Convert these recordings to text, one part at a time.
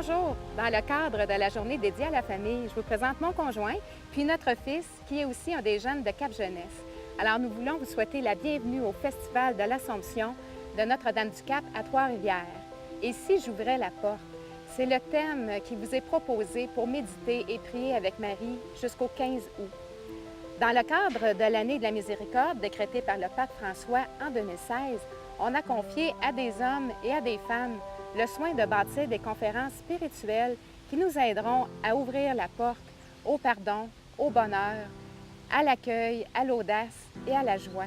Bonjour! Dans le cadre de la journée dédiée à la famille, je vous présente mon conjoint, puis notre fils, qui est aussi un des jeunes de Cap Jeunesse. Alors, nous voulons vous souhaiter la bienvenue au Festival de l'Assomption de Notre-Dame-du-Cap à Trois-Rivières. Et si j'ouvrais la porte, c'est le thème qui vous est proposé pour méditer et prier avec Marie jusqu'au 15 août. Dans le cadre de l'année de la miséricorde décrétée par le pape François en 2016, on a confié à des hommes et à des femmes le soin de bâtir des conférences spirituelles qui nous aideront à ouvrir la porte au pardon, au bonheur, à l'accueil, à l'audace et à la joie.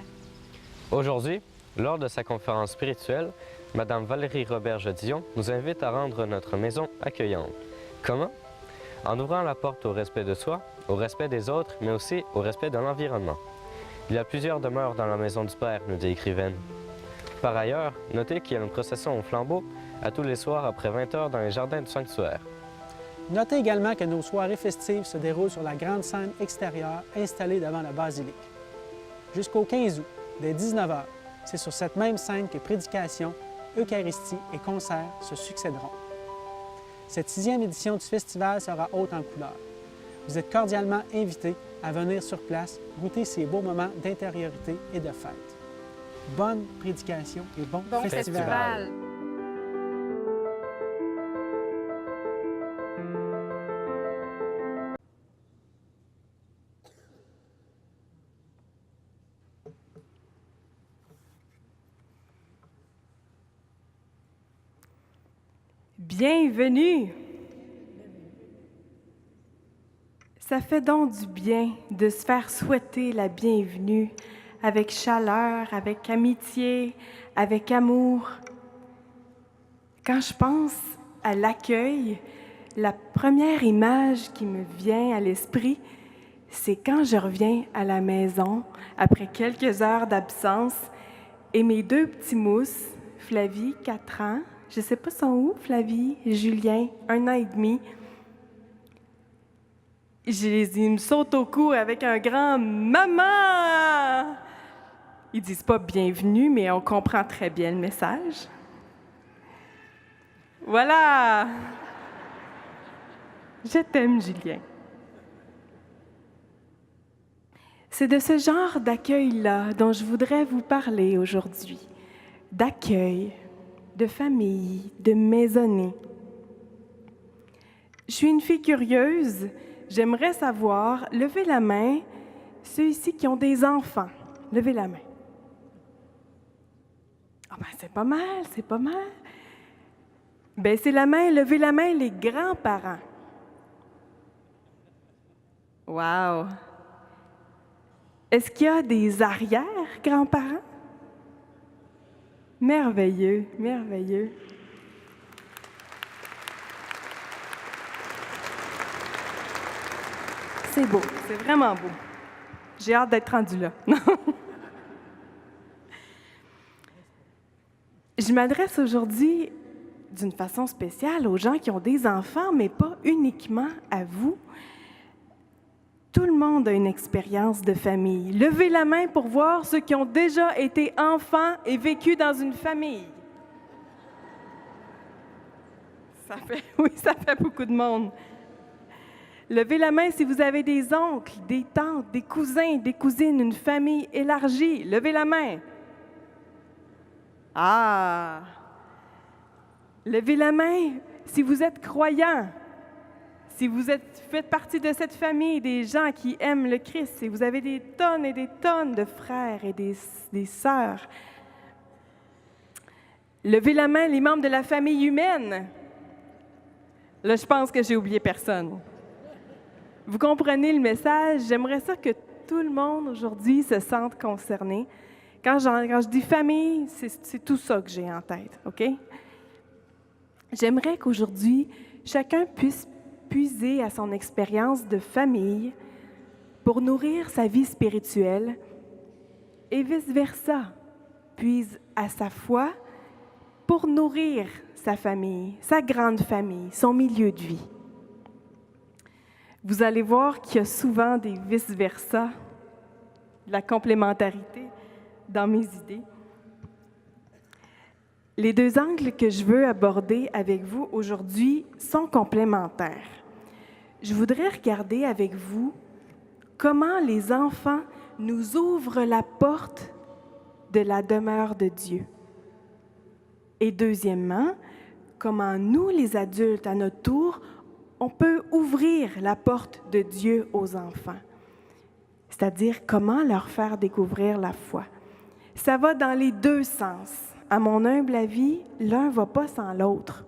Aujourd'hui, lors de sa conférence spirituelle, Mme Valérie Roberge-Dion nous invite à rendre notre maison accueillante. Comment? En ouvrant la porte au respect de soi, au respect des autres, mais aussi au respect de l'environnement. Il y a plusieurs demeures dans la maison du Père, nous dit l'écrivaine. Par ailleurs, notez qu'il y a une procession au flambeau à tous les soirs après 20 heures dans les jardins du sanctuaire. Notez également que nos soirées festives se déroulent sur la grande scène extérieure installée devant la basilique. Jusqu'au 15 août, dès 19 h, c'est sur cette même scène que prédications, Eucharistie et concerts se succéderont. Cette 6e édition du festival sera haute en couleurs. Vous êtes cordialement invités à venir sur place goûter ces beaux moments d'intériorité et de fête. Bonne prédication et bon festival! Bienvenue! Ça fait donc du bien de se faire souhaiter la bienvenue avec chaleur, avec amitié, avec amour. Quand je pense à l'accueil, la première image qui me vient à l'esprit, c'est quand je reviens à la maison après quelques heures d'absence et mes 2 petits mousses, Flavie, 4 ans, je ne sais pas sont où, Flavie, et Julien, 1 an et demi. Ils me sautent au cou avec un grand « Maman !» Ils disent pas « bienvenue », mais on comprend très bien le message. Voilà! Je t'aime, Julien. C'est de ce genre d'accueil-là dont je voudrais vous parler aujourd'hui. D'accueil, de famille, de maisonnée. Je suis une fille curieuse. J'aimerais savoir, levez la main, ceux ici qui ont des enfants. Levez la main. Ah ben c'est pas mal, c'est pas mal. Ben c'est la main, levez la main les grands-parents. Wow! Est-ce qu'il y a des arrière-grands-parents? Merveilleux, merveilleux. C'est beau, c'est vraiment beau. J'ai hâte d'être rendue là. Je m'adresse aujourd'hui d'une façon spéciale aux gens qui ont des enfants, mais pas uniquement à vous. Tout le monde a une expérience de famille. Levez la main pour voir ceux qui ont déjà été enfants et vécu dans une famille. Oui, ça fait beaucoup de monde. Levez la main si vous avez des oncles, des tantes, des cousins, des cousines, une famille élargie. Levez la main. Ah! Levez la main si vous êtes croyant, si vous faites partie de cette famille des gens qui aiment le Christ, si vous avez des tonnes et des tonnes de frères et des sœurs. Levez la main les membres de la famille humaine. Là, je pense que j'ai oublié personne. Vous comprenez le message? J'aimerais ça que tout le monde aujourd'hui se sente concerné. Quand je dis famille, c'est tout ça que j'ai en tête, OK? J'aimerais qu'aujourd'hui, chacun puisse puiser à son expérience de famille pour nourrir sa vie spirituelle et vice-versa, puise à sa foi pour nourrir sa famille, sa grande famille, son milieu de vie. Vous allez voir qu'il y a souvent des vice-versa, de la complémentarité dans mes idées. Les deux angles que je veux aborder avec vous aujourd'hui sont complémentaires. Je voudrais regarder avec vous comment les enfants nous ouvrent la porte de la demeure de Dieu. Et deuxièmement, comment nous, les adultes, à notre tour, on peut ouvrir la porte de Dieu aux enfants. C'est-à-dire comment leur faire découvrir la foi. Ça va dans les deux sens. À mon humble avis, l'un ne va pas sans l'autre.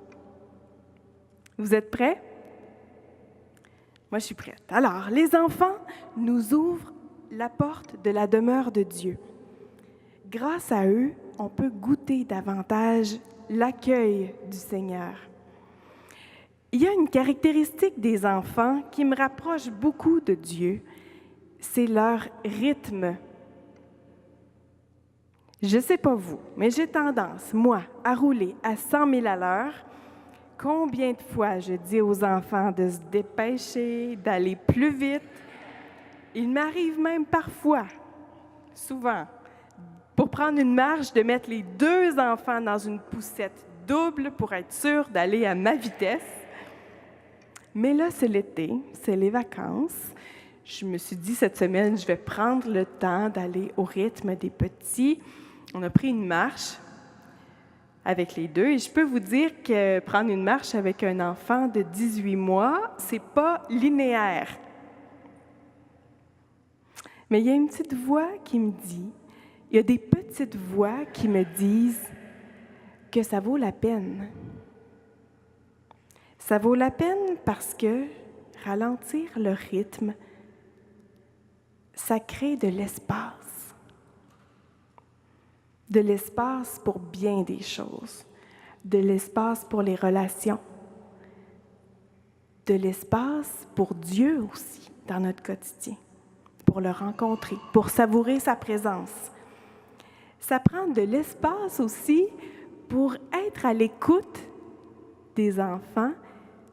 Vous êtes prêts? Moi, je suis prête. Alors, les enfants nous ouvrent la porte de la demeure de Dieu. Grâce à eux, on peut goûter davantage l'accueil du Seigneur. Il y a une caractéristique des enfants qui me rapproche beaucoup de Dieu, c'est leur rythme. Je ne sais pas vous, mais j'ai tendance, moi, à rouler à 100 000 à l'heure. Combien de fois je dis aux enfants de se dépêcher, d'aller plus vite? Il m'arrive même parfois, souvent, pour prendre une marche, de mettre les deux enfants dans une poussette double pour être sûr d'aller à ma vitesse. Mais là, c'est l'été, c'est les vacances. Je me suis dit cette semaine, je vais prendre le temps d'aller au rythme des petits. On a pris une marche avec les deux et je peux vous dire que prendre une marche avec un enfant de 18 mois, c'est pas linéaire. Mais il y a une petite voix qui me dit, il y a des petites voix qui me disent que ça vaut la peine. Ça vaut la peine parce que ralentir le rythme, ça crée de l'espace. De l'espace pour bien des choses. De l'espace pour les relations. De l'espace pour Dieu aussi, dans notre quotidien. Pour le rencontrer, pour savourer sa présence. Ça prend de l'espace aussi pour être à l'écoute des enfants,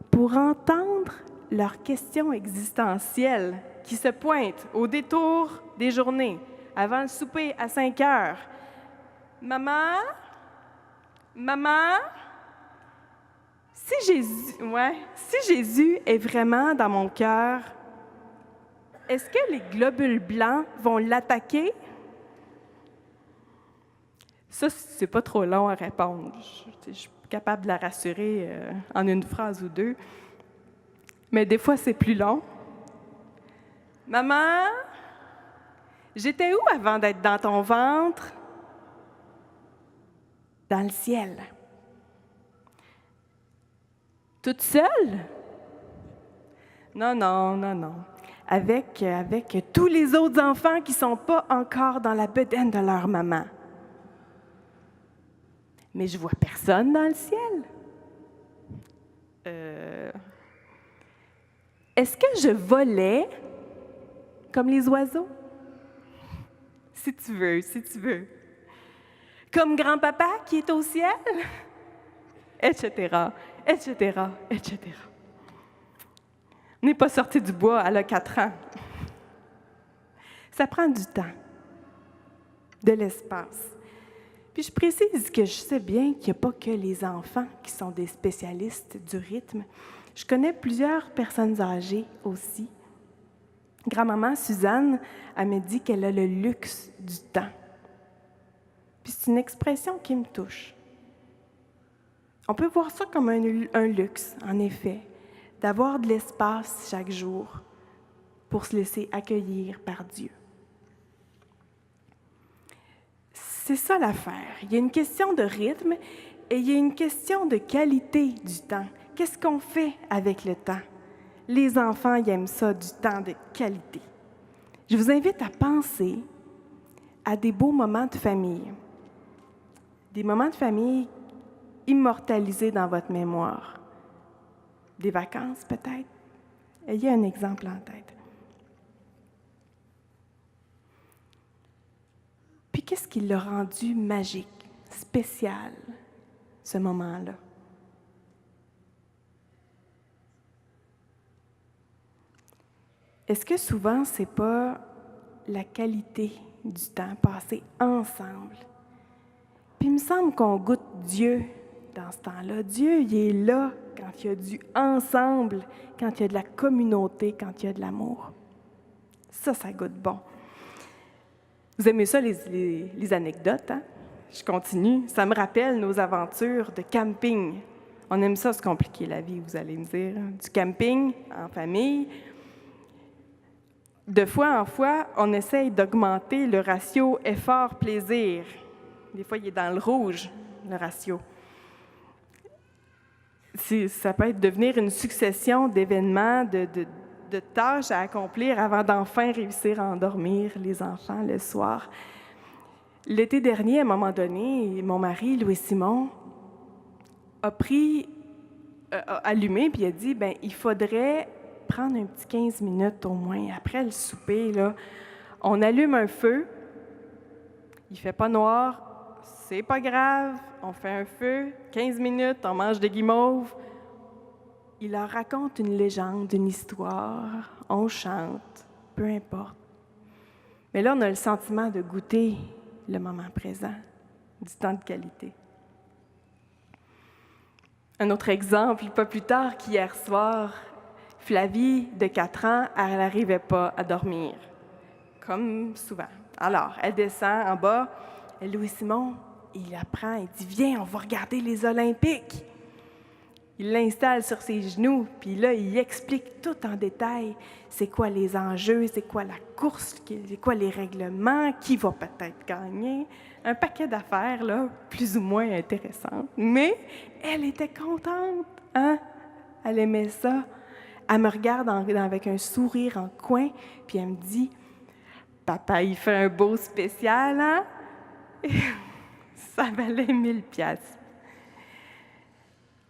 pour entendre leurs questions existentielles qui se pointent au détour des journées, avant le souper à 5 heures. Maman, si Jésus est vraiment dans mon cœur, est-ce que les globules blancs vont l'attaquer? Ça, c'est pas trop long à répondre. Je suis capable de la rassurer en une phrase ou deux. Mais des fois, c'est plus long. Maman, j'étais où avant d'être dans ton ventre? Dans le ciel. Toute seule? Non. Avec tous les autres enfants qui ne sont pas encore dans la bedaine de leur maman. Mais je vois personne dans le ciel. Est-ce que je volais comme les oiseaux? Si tu veux. Comme grand-papa qui est au ciel? Etc. On n'est pas sorti du bois, elle a 4 ans. Ça prend du temps, de l'espace. Puis je précise que je sais bien qu'il n'y a pas que les enfants qui sont des spécialistes du rythme. Je connais plusieurs personnes âgées aussi. Grand-maman Suzanne, elle me dit qu'elle a le luxe du temps. Puis c'est une expression qui me touche. On peut voir ça comme un luxe, en effet, d'avoir de l'espace chaque jour pour se laisser accueillir par Dieu. C'est ça l'affaire. Il y a une question de rythme et il y a une question de qualité du temps. Qu'est-ce qu'on fait avec le temps? Les enfants, ils aiment ça, du temps de qualité. Je vous invite à penser à des beaux moments de famille. Des moments de famille immortalisés dans votre mémoire. Des vacances, peut-être. Ayez un exemple en tête. Puis qu'est-ce qui l'a rendu magique, spécial, ce moment-là? Est-ce que souvent, ce n'est pas la qualité du temps passé ensemble Puis il me semble qu'on goûte Dieu dans ce temps-là. Dieu, il est là quand il y a du ensemble, quand il y a de la communauté, quand il y a de l'amour. Ça goûte bon. Vous aimez ça, les anecdotes, hein? Je continue. Ça me rappelle nos aventures de camping. On aime ça se compliquer la vie, vous allez me dire. Du camping en famille. De fois en fois, on essaye d'augmenter le ratio effort-plaisir. Des fois, il est dans le rouge, le ratio. Ça peut devenir une succession d'événements, de tâches à accomplir avant d'enfin réussir à endormir les enfants le soir. L'été dernier, à un moment donné, mon mari, Louis-Simon, a allumé puis a dit, il faudrait prendre un petit 15 minutes au moins. Après le souper, là, on allume un feu, il fait pas noir, c'est pas grave, on fait un feu, 15 minutes, on mange des guimauves. Il leur raconte une légende, une histoire, on chante, peu importe. Mais là, on a le sentiment de goûter le moment présent, du temps de qualité. Un autre exemple, pas plus tard qu'hier soir, Flavie, de 4 ans, elle n'arrivait pas à dormir, comme souvent. Alors, elle descend en bas, et Louis-Simon, il apprend, il dit « Viens, on va regarder les Olympiques ». Il l'installe sur ses genoux, puis là, il explique tout en détail c'est quoi les enjeux, c'est quoi la course, c'est quoi les règlements, qui va peut-être gagner. Un paquet d'affaires, là, plus ou moins intéressantes. Mais elle était contente, hein? Elle aimait ça. Elle me regarde avec un sourire en coin, puis elle me dit « Papa, il fait un beau spécial, hein? » Ça valait 1000 piastres.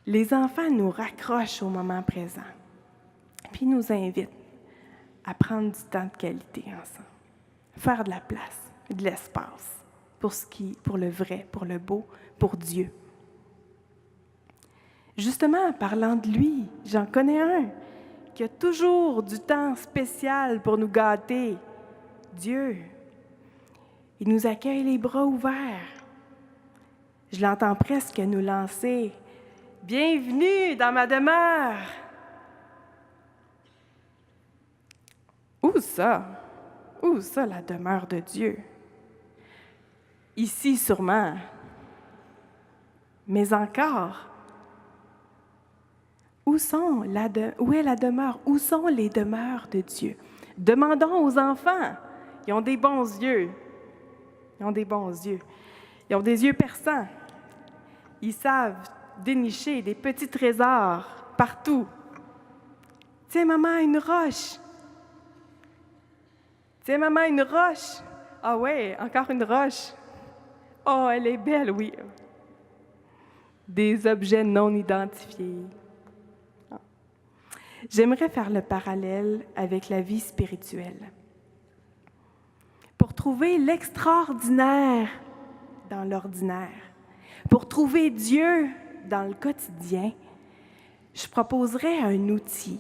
Les enfants nous raccrochent au moment présent, puis nous invitent à prendre du temps de qualité ensemble, faire de la place, de l'espace pour le vrai, pour le beau, pour Dieu. Justement, en parlant de lui, j'en connais un qui a toujours du temps spécial pour nous gâter. Dieu, il nous accueille les bras ouverts. Je l'entends presque nous lancer « Bienvenue dans ma demeure ». Où ça? Où ça, la demeure de Dieu? Ici, sûrement. Mais encore, où est la demeure? Où sont les demeures de Dieu? Demandons aux enfants. Ils ont des bons yeux. Ils ont des bons yeux. Ils ont des yeux perçants. Ils savent dénicher des petits trésors partout. Tiens, maman, une roche. Tiens, maman, une roche. Ah ouais, encore une roche. Oh, elle est belle, oui. Des objets non identifiés. J'aimerais faire le parallèle avec la vie spirituelle. Pour trouver l'extraordinaire dans l'ordinaire, pour trouver Dieu dans le quotidien, je proposerais un outil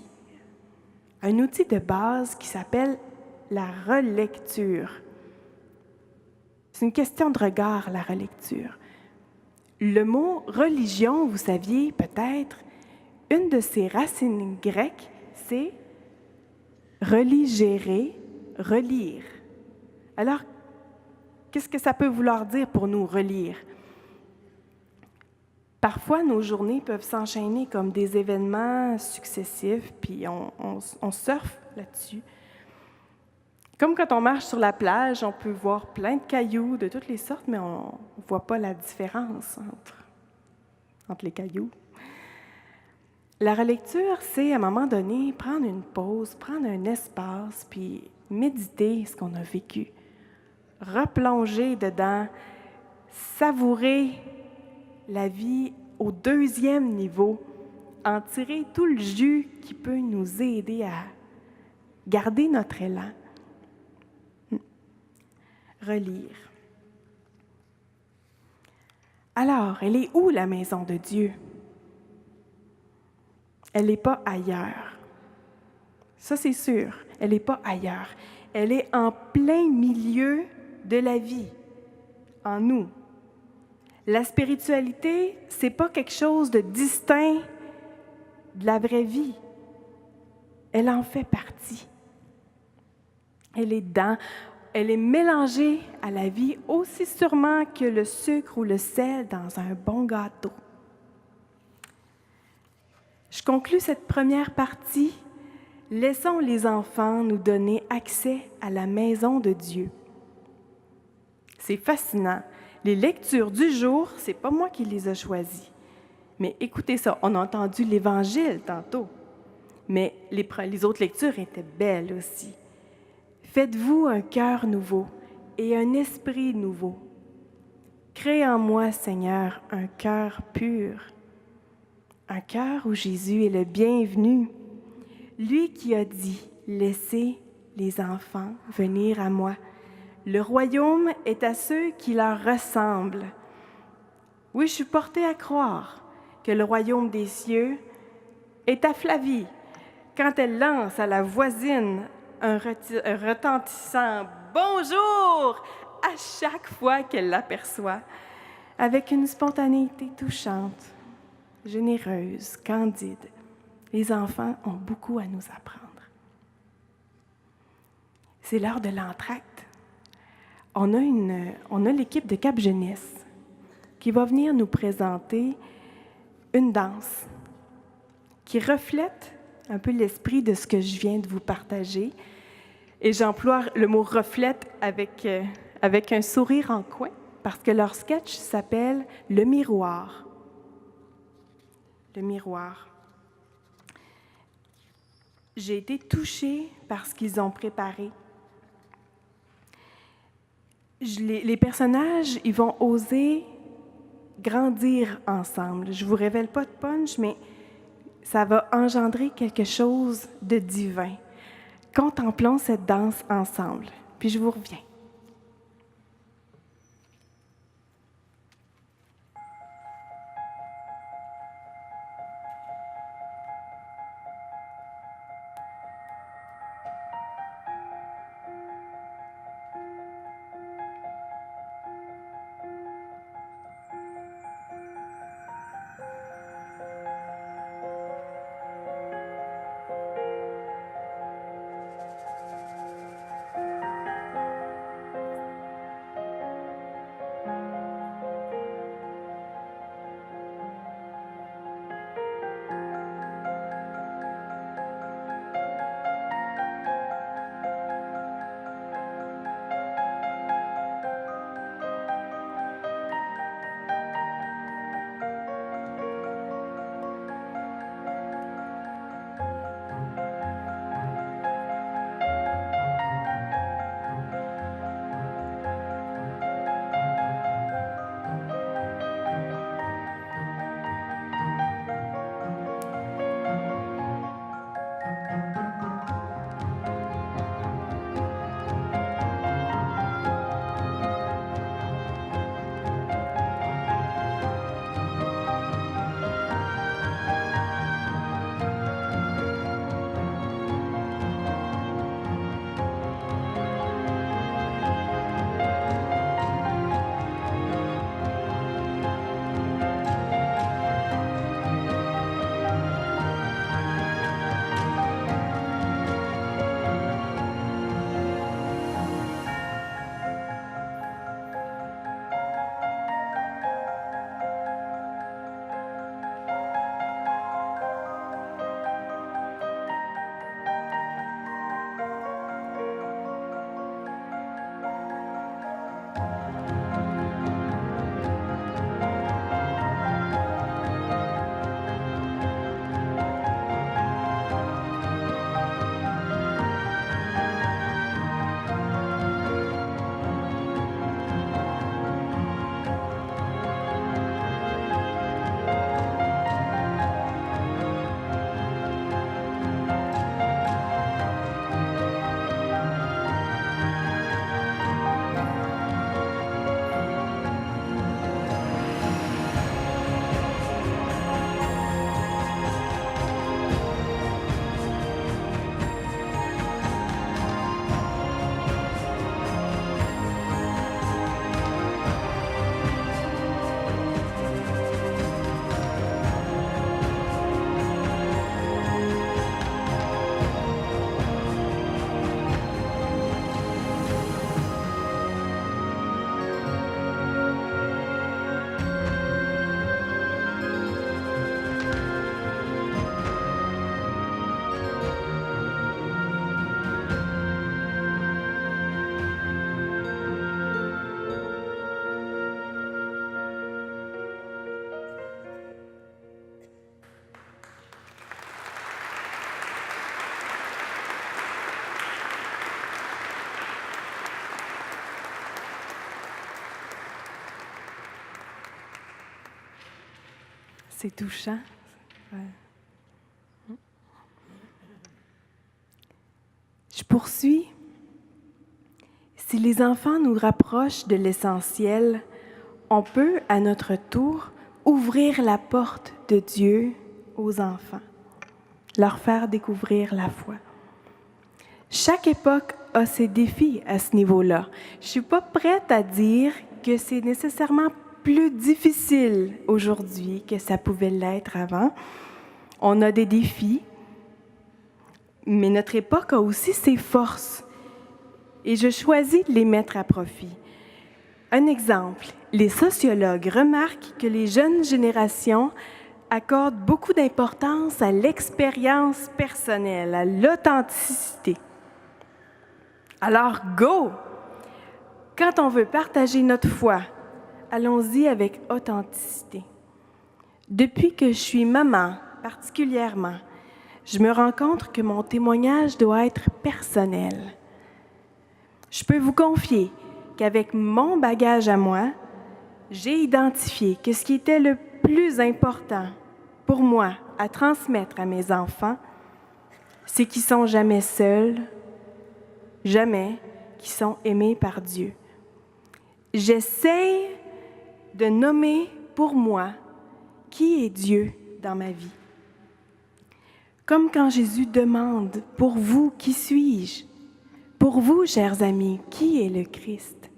de base qui s'appelle la relecture. C'est une question de regard, la relecture. Le mot religion, vous saviez peut-être, une de ses racines grecques, c'est religérer, relire. Alors, qu'est-ce que ça peut vouloir dire pour nous, relire? Parfois, nos journées peuvent s'enchaîner comme des événements successifs, puis on surfe là-dessus. Comme quand on marche sur la plage, on peut voir plein de cailloux de toutes les sortes, mais on ne voit pas la différence entre les cailloux. La relecture, c'est à un moment donné prendre une pause, prendre un espace, puis méditer ce qu'on a vécu. Replonger dedans, savourer la vie au 2e niveau, en tirer tout le jus qui peut nous aider à garder notre élan. Relire. Alors, elle est où la maison de Dieu? Elle n'est pas ailleurs. Ça, c'est sûr, elle n'est pas ailleurs. Elle est en plein milieu de la vie, en nous. La spiritualité, c'est pas quelque chose de distinct de la vraie vie. Elle en fait partie. Elle est dedans. Elle est mélangée à la vie aussi sûrement que le sucre ou le sel dans un bon gâteau. Je conclus cette première partie. Laissons les enfants nous donner accès à la maison de Dieu. C'est fascinant. Les lectures du jour, c'est pas moi qui les ai choisies. Mais écoutez ça, on a entendu l'Évangile tantôt. Mais les autres lectures étaient belles aussi. Faites-vous un cœur nouveau et un esprit nouveau. Crée en moi, Seigneur, un cœur pur. Un cœur où Jésus est le bienvenu. Lui qui a dit, laissez les enfants venir à moi. Le royaume est à ceux qui leur ressemblent. Oui, je suis portée à croire que le royaume des cieux est à Flavie quand elle lance à la voisine un retentissant « Bonjour » à chaque fois qu'elle l'aperçoit, avec une spontanéité touchante, généreuse, candide. Les enfants ont beaucoup à nous apprendre. C'est l'heure de l'entracte. On a l'équipe de Cap Jeunesse qui va venir nous présenter une danse qui reflète un peu l'esprit de ce que je viens de vous partager. Et j'emploie le mot « reflète » avec un sourire en coin, parce que leur sketch s'appelle « Le miroir ». Le miroir. J'ai été touchée par ce qu'ils ont préparé. Les personnages, ils vont oser grandir ensemble. Je ne vous révèle pas de punch, mais ça va engendrer quelque chose de divin. Contemplons cette danse ensemble, puis je vous reviens. C'est touchant. Je poursuis. Si les enfants nous rapprochent de l'essentiel, on peut, à notre tour, ouvrir la porte de Dieu aux enfants, leur faire découvrir la foi. Chaque époque a ses défis à ce niveau-là. Je ne suis pas prête à dire que c'est nécessairement plus difficile aujourd'hui que ça pouvait l'être avant. On a des défis, mais notre époque a aussi ses forces. Et je choisis de les mettre à profit. Un exemple, les sociologues remarquent que les jeunes générations accordent beaucoup d'importance à l'expérience personnelle, à l'authenticité. Alors, go! Quand on veut partager notre foi, allons-y avec authenticité. Depuis que je suis maman, particulièrement, je me rends compte que mon témoignage doit être personnel. Je peux vous confier qu'avec mon bagage à moi, j'ai identifié que ce qui était le plus important pour moi à transmettre à mes enfants, c'est qu'ils ne sont jamais seuls, jamais qu'ils sont aimés par Dieu. J'essaie de nommer pour moi qui est Dieu dans ma vie. Comme quand Jésus demande, pour vous, qui suis-je? Pour vous, chers amis, qui est le Christ?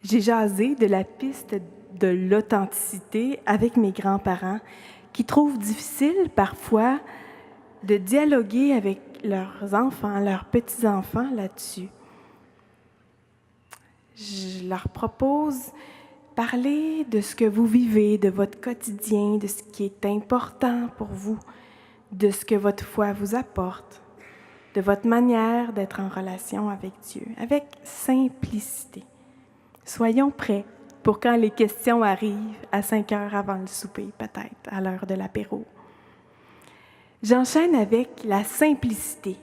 J'ai jasé de la piste de l'authenticité avec mes grands-parents qui trouvent difficile parfois de dialoguer avec leurs enfants, leurs petits-enfants là-dessus. Je leur propose parler de ce que vous vivez, de votre quotidien, de ce qui est important pour vous, de ce que votre foi vous apporte, de votre manière d'être en relation avec Dieu, avec simplicité. Soyons prêts pour quand les questions arrivent à 5 heures avant le souper, peut-être, à l'heure de l'apéro. J'enchaîne avec la simplicité.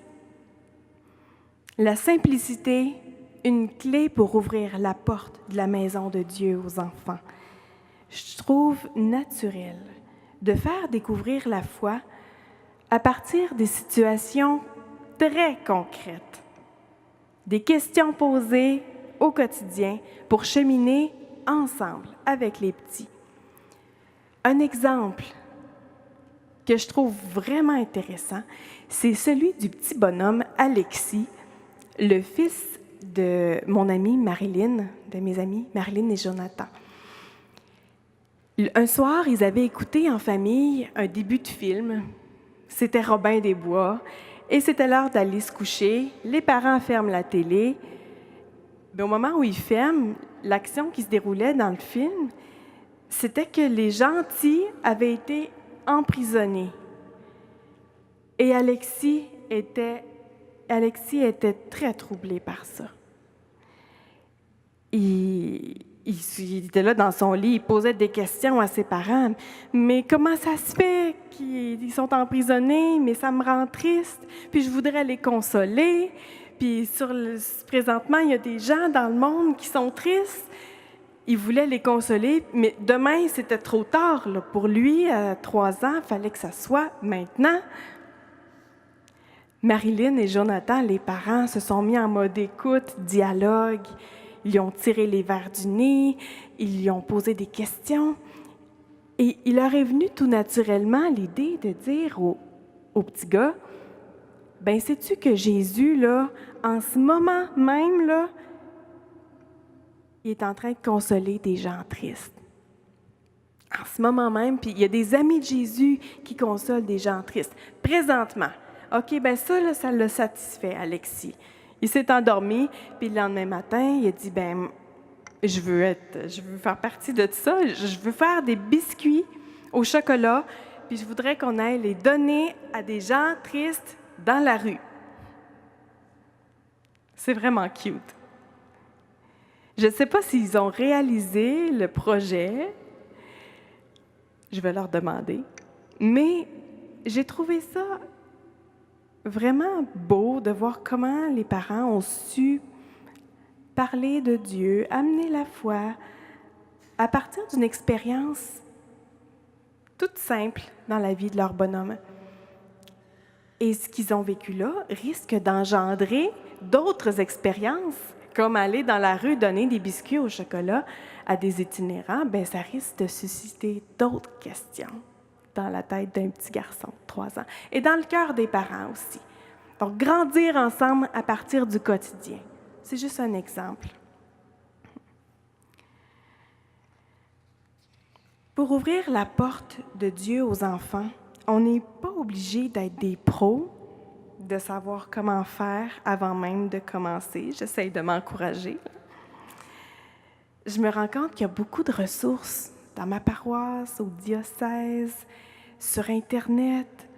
La simplicité, une clé pour ouvrir la porte de la maison de Dieu aux enfants. Je trouve naturel de faire découvrir la foi à partir des situations très concrètes, des questions posées au quotidien pour cheminer ensemble avec les petits. Un exemple que je trouve vraiment intéressant, c'est celui du petit bonhomme Alexis, le fils de mon amie Marilyn, de mes amis Marilyn et Jonathan. Un soir, ils avaient écouté en famille un début de film. C'était Robin des Bois. Et c'était l'heure d'aller se coucher. Les parents ferment la télé. Mais au moment où ils ferment, l'action qui se déroulait dans le film, c'était que les gentils avaient été emprisonnés. Et Alexis était très troublé par ça. Il était là dans son lit, il posait des questions à ses parents. Mais comment ça se fait qu'ils sont emprisonnés? Mais ça me rend triste. Puis je voudrais les consoler. Puis présentement, il y a des gens dans le monde qui sont tristes. Il voulait les consoler, mais demain, c'était trop tard. Là. Pour lui, à 3 ans, il fallait que ça soit maintenant. Marilyn et Jonathan, les parents, se sont mis en mode écoute, dialogue. Ils ont tiré les verres du nez, ils lui ont posé des questions. Et il leur est venu tout naturellement l'idée de dire au petit gars, « Ben, sais-tu que Jésus, là, en ce moment même, là, il est en train de consoler des gens tristes. En ce moment même, puis il y a des amis de Jésus qui consolent des gens tristes. Présentement. OK, bien ça, là, ça l'a satisfait, Alexis. Il s'est endormi, puis le lendemain matin, il a dit, ben, je veux faire partie de ça. Je veux faire des biscuits au chocolat, puis je voudrais qu'on aille les donner à des gens tristes dans la rue. C'est vraiment cute. Je ne sais pas s'ils ont réalisé le projet. Je vais leur demander. Mais j'ai trouvé ça vraiment beau de voir comment les parents ont su parler de Dieu, amener la foi à partir d'une expérience toute simple dans la vie de leur bonhomme. Et ce qu'ils ont vécu là risque d'engendrer d'autres expériences, comme aller dans la rue donner des biscuits au chocolat à des itinérants, bien, ça risque de susciter d'autres questions dans la tête d'un petit garçon de 3 ans et dans le cœur des parents aussi. Donc, grandir ensemble à partir du quotidien. C'est juste un exemple. Pour ouvrir la porte de Dieu aux enfants, on n'est pas obligé d'être des pros, de savoir comment faire avant même de commencer. J'essaie de m'encourager. Je me rends compte qu'il y a beaucoup de ressources dans ma paroisse, au diocèse, sur Internet.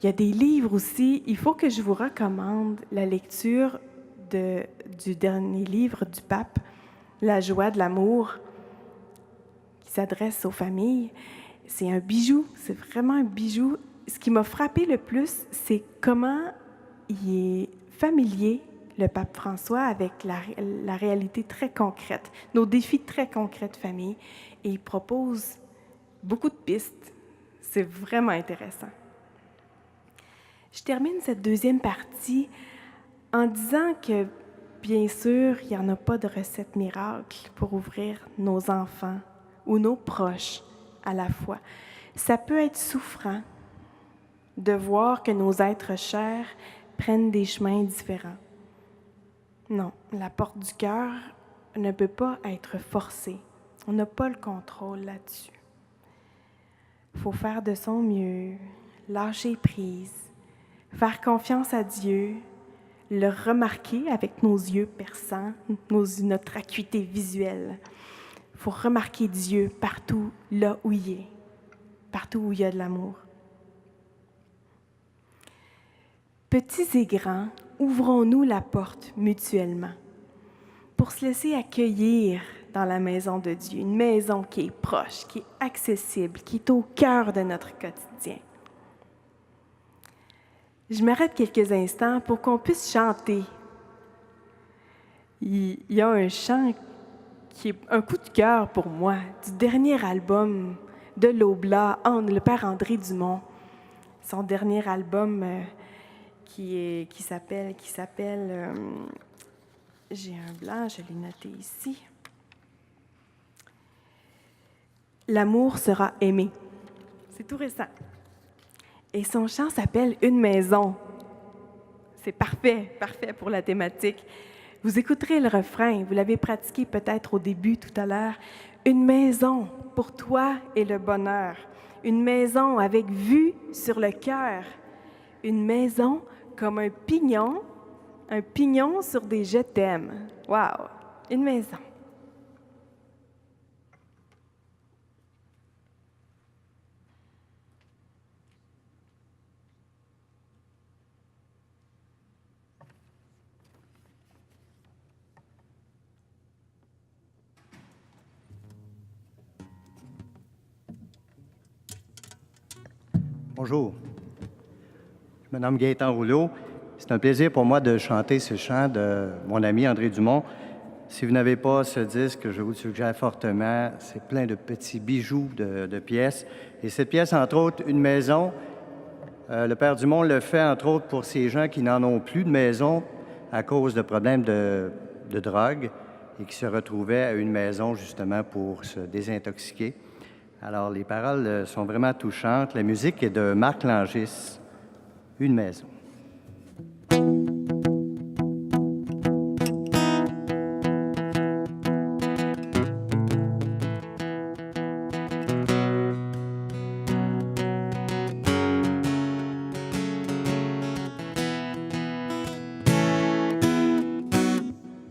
Il y a des livres aussi. Il faut que je vous recommande la lecture du dernier livre du pape, La joie de l'amour, qui s'adresse aux familles. C'est un bijou, c'est vraiment un bijou. Ce qui m'a frappé le plus, c'est comment il est familier, le pape François, avec la réalité très concrète, nos défis très concrets de famille. Et il propose beaucoup de pistes. C'est vraiment intéressant. Je termine cette deuxième partie en disant que, bien sûr, il n'y en a pas de recette miracle pour ouvrir nos enfants ou nos proches à la foi. Ça peut être souffrant de voir que nos êtres chers prennent des chemins différents. Non, la porte du cœur ne peut pas être forcée. On n'a pas le contrôle là-dessus. Il faut faire de son mieux, lâcher prise, faire confiance à Dieu, le remarquer avec nos yeux perçants, notre acuité visuelle. Il faut remarquer Dieu partout là où il est, partout où il y a de l'amour. Petits et grands, ouvrons-nous la porte mutuellement pour se laisser accueillir dans la maison de Dieu, une maison qui est proche, qui est accessible, qui est au cœur de notre quotidien. Je m'arrête quelques instants pour qu'on puisse chanter. Il y a un chant qui est un coup de cœur pour moi, du dernier album de l'Oblat, le père André Dumont. Son dernier album qui s'appelle j'ai un blanc, je l'ai noté ici. L'amour sera aimé. C'est tout récent. Et son chant s'appelle Une maison. C'est parfait pour la thématique. Vous écouterez le refrain, vous l'avez pratiqué peut-être au début tout à l'heure. Une maison pour toi et le bonheur. Une maison avec vue sur le cœur. Une maison comme un pignon sur des je t'aime. Wow! Une maison. Bonjour, je me nomme Gaëtan Rouleau. C'est un plaisir pour moi de chanter ce chant de mon ami André Dumont. Si vous n'avez pas ce disque, je vous le suggère fortement. C'est plein de petits bijoux de pièces. Et cette pièce, entre autres, Une maison, le père Dumont le fait, entre autres, pour ces gens qui n'en ont plus de maison à cause de problèmes de drogue et qui se retrouvaient à une maison, justement, pour se désintoxiquer. Alors, les paroles sont vraiment touchantes. La musique est de Marc Langis, Une maison.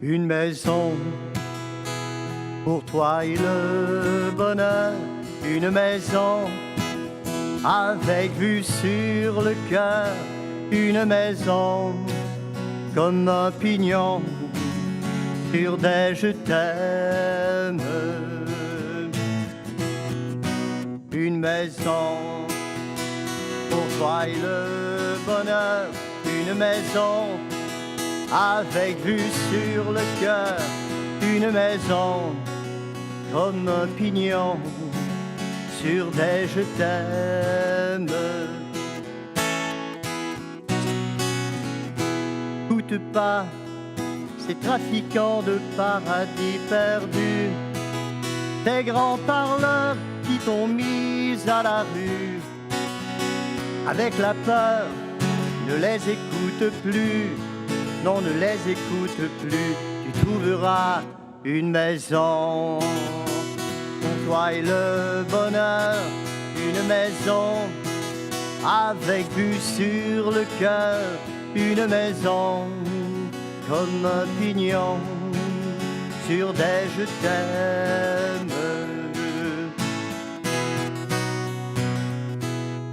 Une maison pour toi et le bonheur. Une maison avec vue sur le cœur. Une maison comme un pignon sur des je t'aime. Une maison pour toi et le bonheur. Une maison avec vue sur le cœur. Une maison comme un pignon sur des je t'aime. Écoute pas ces trafiquants de paradis perdus, des grands parleurs qui t'ont mise à la rue. Avec la peur, ne les écoute plus, non, ne les écoute plus. Tu trouveras une maison pour toi et le bonheur, une maison avec vue sur le cœur, une maison comme un pignon sur des je t'aime.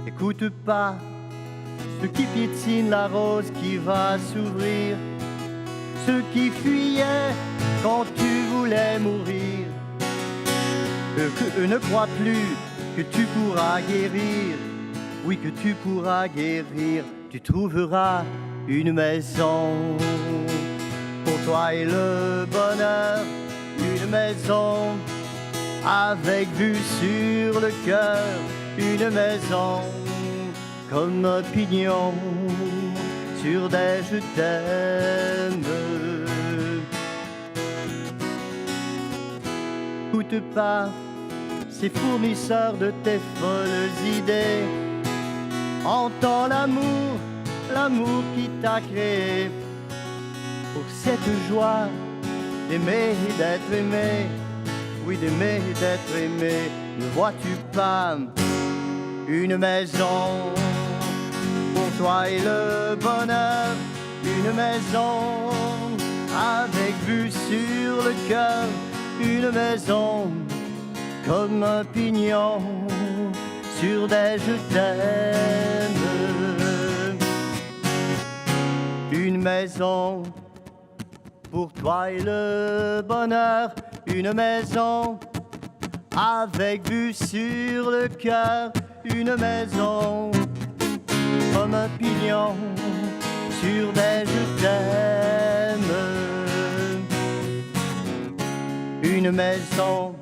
Écoute pas ceux qui piétinent la rose qui va s'ouvrir, ceux qui fuyaient quand tu voulais mourir. Eux ne croient plus que tu pourras guérir, oui que tu pourras guérir. Tu trouveras une maison pour toi et le bonheur, une maison avec vue sur le cœur, une maison comme un pignon sur des je t'aime. Écoute pas ces fournisseurs de tes folles idées, entends l'amour, l'amour qui t'a créé pour cette joie d'aimer et d'être aimé, oui d'aimer et d'être aimé. Ne vois-tu pas une maison pour toi et le bonheur, une maison avec vue sur le cœur, une maison comme un pignon sur des je t'aime. Une maison pour toi et le bonheur, une maison avec vue sur le cœur, une maison comme un pignon sur des je t'aime. Une maison.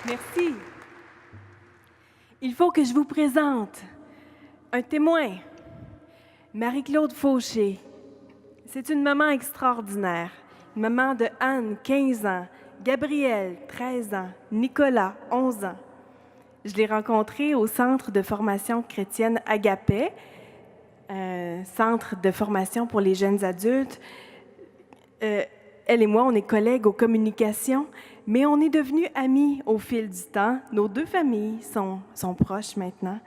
Merci. Il faut que je vous présente un témoin, Marie-Claude Fauché. C'est une maman extraordinaire, une maman de Anne, 15 ans, Gabriel, 13 ans, Nicolas, 11 ans. Je l'ai rencontrée au Centre de formation chrétienne Agapé, centre de formation pour les jeunes adultes. Elle et moi, on est collègues aux communications, mais on est devenus amis au fil du temps. Nos deux familles sont proches maintenant.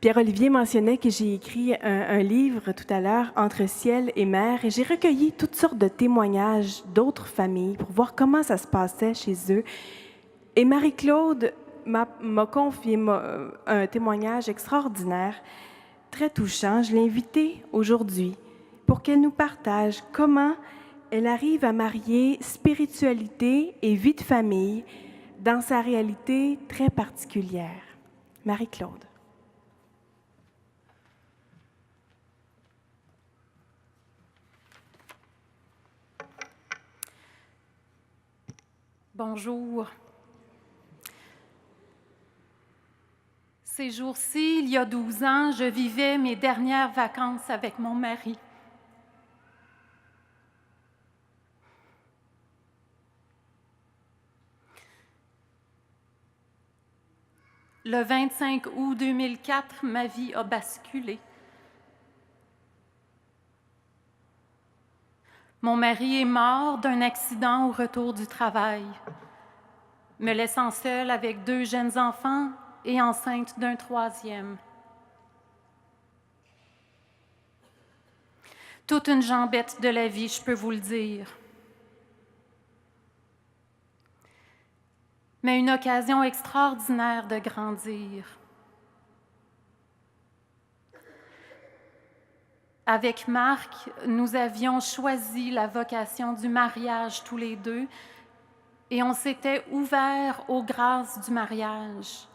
Pierre-Olivier mentionnait que j'ai écrit un livre tout à l'heure, Entre ciel et mer, et j'ai recueilli toutes sortes de témoignages d'autres familles pour voir comment ça se passait chez eux. Et Marie-Claude m'a confié un témoignage extraordinaire, très touchant. Je l'ai invitée aujourd'hui pour qu'elle nous partage comment elle arrive à marier spiritualité et vie de famille dans sa réalité très particulière. Marie-Claude. Bonjour. Ces jours-ci, il y a 12 ans, je vivais mes dernières vacances avec mon mari. Le 25 août 2004, ma vie a basculé. Mon mari est mort d'un accident au retour du travail, me laissant seule avec 2 jeunes enfants et enceinte d'un 3e. Toute une jambette de la vie, je peux vous le dire. Mais une occasion extraordinaire de grandir. Avec Marc, nous avions choisi la vocation du mariage tous les deux et on s'était ouverts aux grâces du mariage.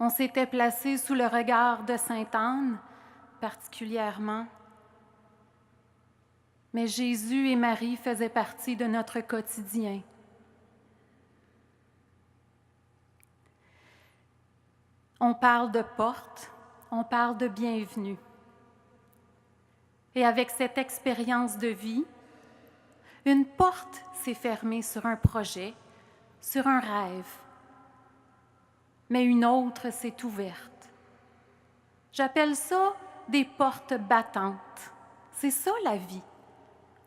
On s'était placé sous le regard de Sainte Anne, particulièrement. Mais Jésus et Marie faisaient partie de notre quotidien. On parle de porte, on parle de bienvenue. Et avec cette expérience de vie, une porte s'est fermée sur un projet, sur un rêve, mais une autre s'est ouverte. J'appelle ça des portes battantes. C'est ça la vie.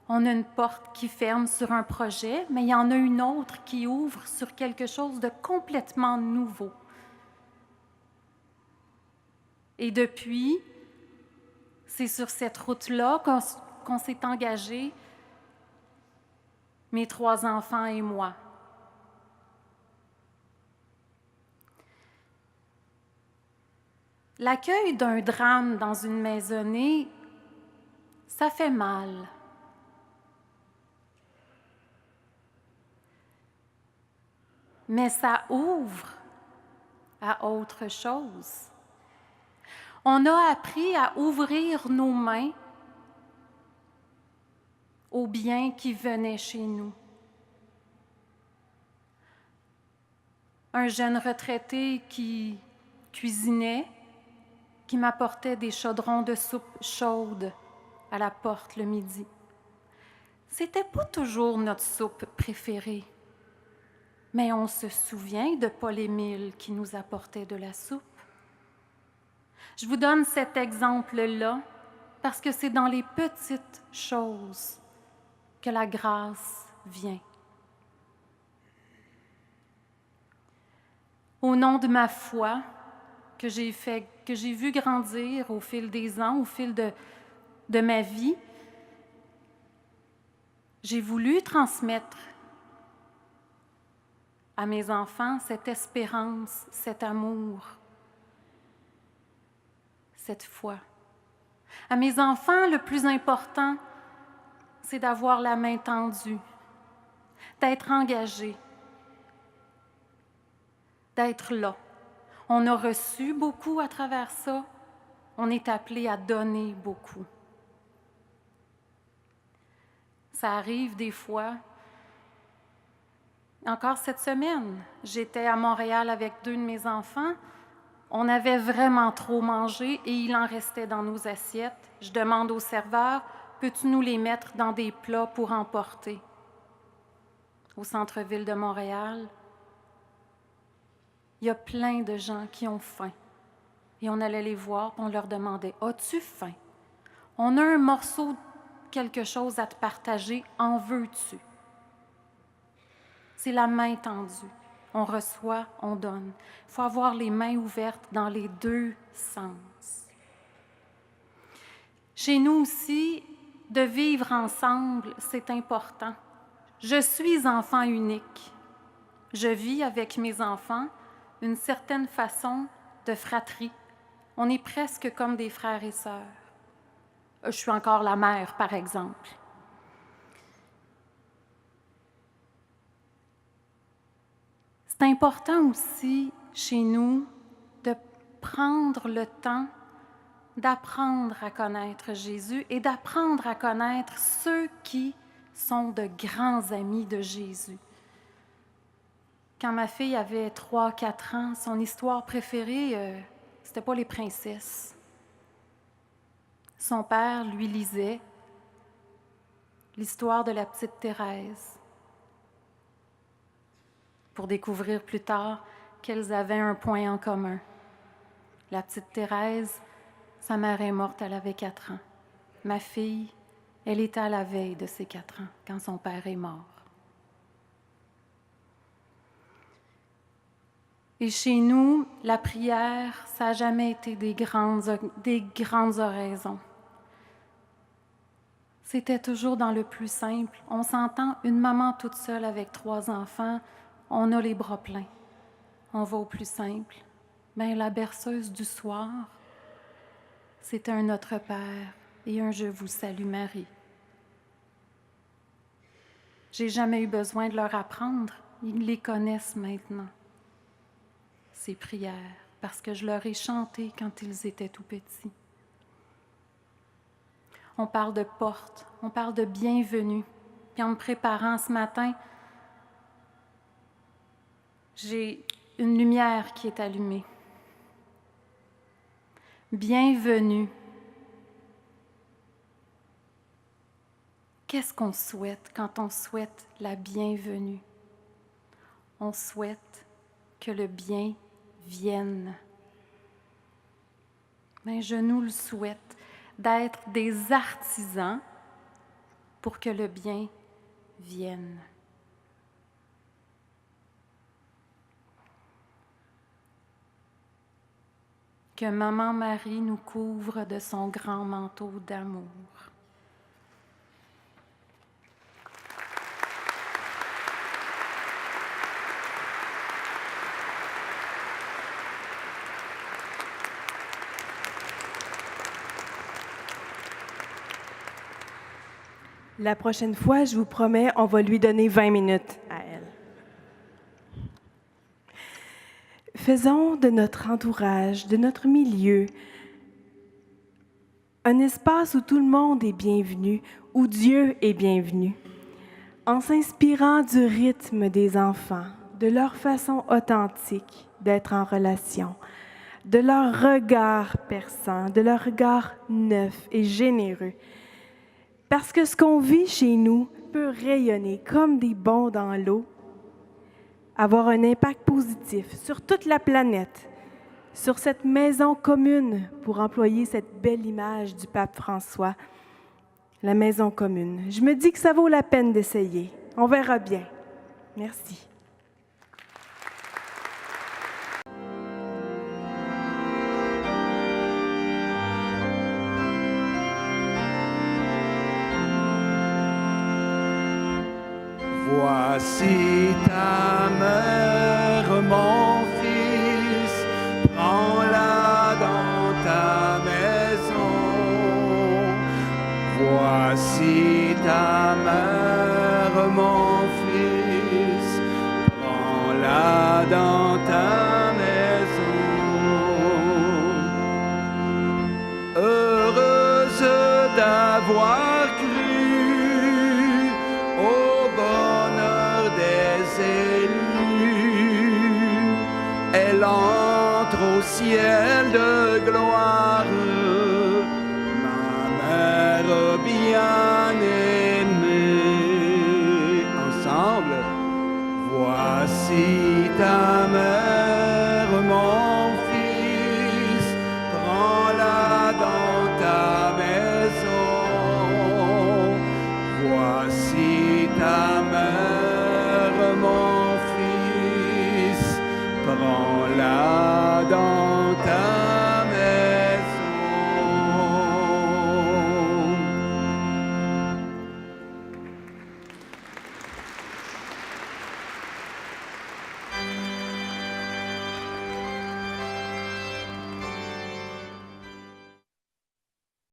On a une porte qui ferme sur un projet, mais il y en a une autre qui ouvre sur quelque chose de complètement nouveau. Et depuis, c'est sur cette route-là qu'on s'est engagé, mes 3 enfants et moi. L'accueil d'un drame dans une maisonnée, ça fait mal. Mais ça ouvre à autre chose. On a appris à ouvrir nos mains aux biens qui venaient chez nous. Un jeune retraité qui cuisinait, qui m'apportait des chaudrons de soupe chaude à la porte le midi. C'était pas toujours notre soupe préférée, mais on se souvient de Paul-Émile qui nous apportait de la soupe. Je vous donne cet exemple-là parce que c'est dans les petites choses que la grâce vient. Au nom de ma foi, que j'ai vu grandir au fil des ans, au fil de ma vie, j'ai voulu transmettre à mes enfants cette espérance, cet amour, cette foi. À mes enfants, le plus important, c'est d'avoir la main tendue, d'être engagé, d'être là. On a reçu beaucoup à travers ça. On est appelé à donner beaucoup. Ça arrive des fois. Encore cette semaine, j'étais à Montréal avec 2 de mes enfants. On avait vraiment trop mangé et il en restait dans nos assiettes. Je demande au serveur, peux-tu nous les mettre dans des plats pour emporter? Au centre-ville de Montréal, il y a plein de gens qui ont faim. Et on allait les voir, on leur demandait, as-tu faim? On a un morceau de quelque chose à te partager, en veux-tu? C'est la main tendue. On reçoit, on donne. Il faut avoir les mains ouvertes dans les 2 sens. Chez nous aussi, de vivre ensemble, c'est important. Je suis enfant unique. Je vis avec mes enfants une certaine façon de fratrie. On est presque comme des frères et sœurs. Je suis encore la mère, par exemple. C'est important aussi, chez nous, de prendre le temps d'apprendre à connaître Jésus et d'apprendre à connaître ceux qui sont de grands amis de Jésus. Quand ma fille avait 3-4 ans, son histoire préférée, c'était pas les princesses. Son père lui lisait l'histoire de la petite Thérèse pour découvrir plus tard qu'elles avaient un point en commun. La petite Thérèse, sa mère est morte, elle avait 4 ans. Ma fille, elle était à la veille de ses 4 ans, quand son père est mort. Et chez nous, la prière, ça n'a jamais été des grandes oraisons. C'était toujours dans le plus simple. On s'entend, une maman toute seule avec 3 enfants, on a les bras pleins. On va au plus simple. Bien, la berceuse du soir, c'était un Notre Père et un Je vous salue Marie. J'ai jamais eu besoin de leur apprendre. Ils les connaissent maintenant, ces prières. parce que je leur ai chanté quand ils étaient tout petits. On parle de porte, on parle de bienvenue. Puis en me préparant ce matin, j'ai une lumière qui est allumée. Bienvenue. Qu'est-ce qu'on souhaite quand on souhaite la bienvenue? On souhaite que le bien vienne. Mais je nous le souhaite, d'être des artisans pour que le bien vienne. Que Maman Marie nous couvre de son grand manteau d'amour. La prochaine fois, je vous promets, on va lui donner 20 minutes à elle. Faisons de notre entourage, de notre milieu, un espace où tout le monde est bienvenu, où Dieu est bienvenu, en s'inspirant du rythme des enfants, de leur façon authentique d'être en relation, de leur regard perçant, de leur regard neuf et généreux. Parce que ce qu'on vit chez nous peut rayonner comme des bonds dans l'eau, avoir un impact positif sur toute la planète, sur cette maison commune, pour employer cette belle image du pape François, la maison commune. Je me dis que ça vaut la peine d'essayer. On verra bien. Merci. Voici ta mère, mon fils, prends-la dans ta maison. Voici ta mère, mon fils, prends-la dans ta maison. Heureuse d'avoir cru au bonheur des élus, elle entre au ciel de gloire, ma mère bien